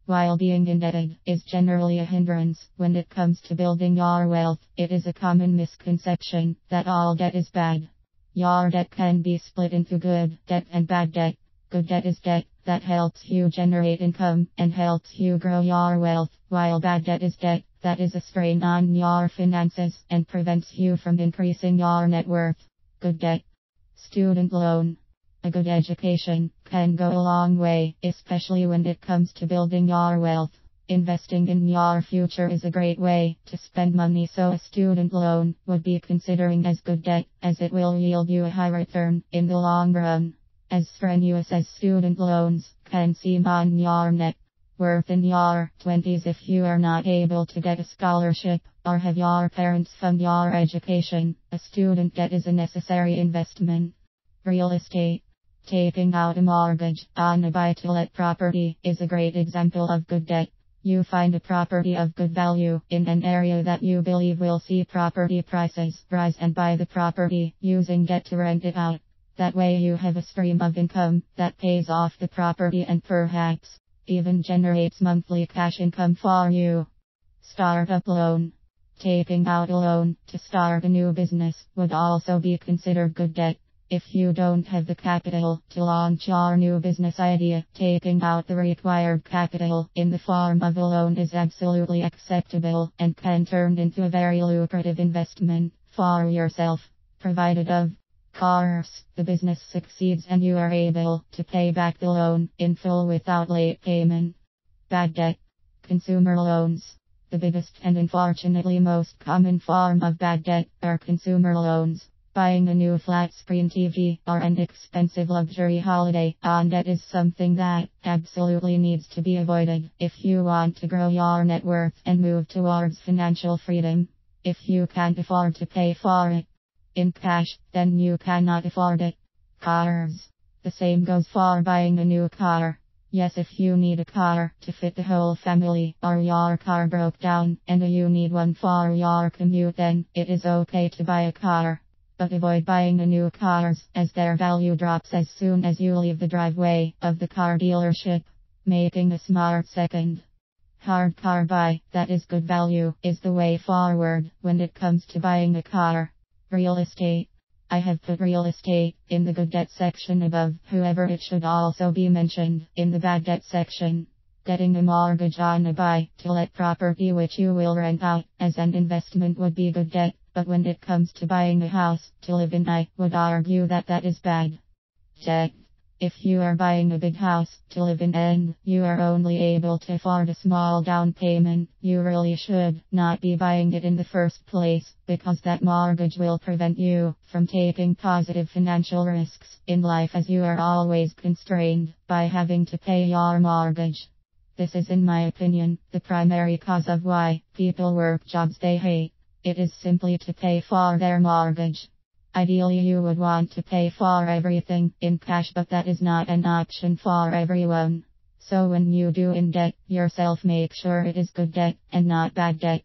while being indebted is generally a hindrance when it comes to building your wealth. It is a common misconception that all debt is bad. Your debt can be split into good debt and bad debt. Good debt is debt that helps you generate income and helps you grow your wealth, while bad debt is debt that is a strain on your finances and prevents you from increasing your net worth. Good debt. Student loan. A good education can go a long way, especially when it comes to building your wealth. Investing in your future is a great way to spend money, so a student loan would be considering as good debt, as it will yield you a high return in the long run. As strenuous as student loans can seem on your net worth in your 20s, if you are not able to get a scholarship or have your parents fund your education, a student debt is a necessary investment. Real estate. Taking out a mortgage on a buy-to-let property is a great example of good debt. You find a property of good value in an area that you believe will see property prices rise and buy the property using debt to rent it out. That way you have a stream of income that pays off the property and perhaps even generates monthly cash income for you. Startup loan. Taking out a loan to start a new business would also be considered good debt. If you don't have the capital to launch your new business idea, taking out the required capital in the form of a loan is absolutely acceptable and can turn into a very lucrative investment for yourself, provided of course the business succeeds and you are able to pay back the loan in full without late payment. Bad debt. Consumer loans. The biggest and unfortunately most common form of bad debt are consumer loans. Buying a new flat screen TV or an expensive luxury holiday on debt is something that absolutely needs to be avoided if you want to grow your net worth and move towards financial freedom. If you can't afford to pay for it in cash, then you cannot afford it. Cars. The same goes for buying a new car. Yes, if you need a car to fit the whole family, or your car broke down and you need one for your commute, then it is okay to buy a car. But avoid buying a new cars, as their value drops as soon as you leave the driveway of the car dealership. Making a smart second hard car buy that is good value is the way forward when it comes to buying a car. Real estate. I have put real estate in the good debt section above, however it should also be mentioned in the bad debt section. Getting a mortgage on a buy-to-let property which you will rent out as an investment would be good debt. But when it comes to buying a house to live in, I would argue that that is bad debt. If you are buying a big house to live in and you are only able to afford a small down payment, you really should not be buying it in the first place, because that mortgage will prevent you from taking positive financial risks in life, as you are always constrained by having to pay your mortgage. This is, in my opinion, the primary cause of why people work jobs they hate. It is simply to pay for their mortgage. Ideally, you would want to pay for everything in cash, but that is not an option for everyone. So when you do in debt yourself, make sure it is good debt and not bad debt.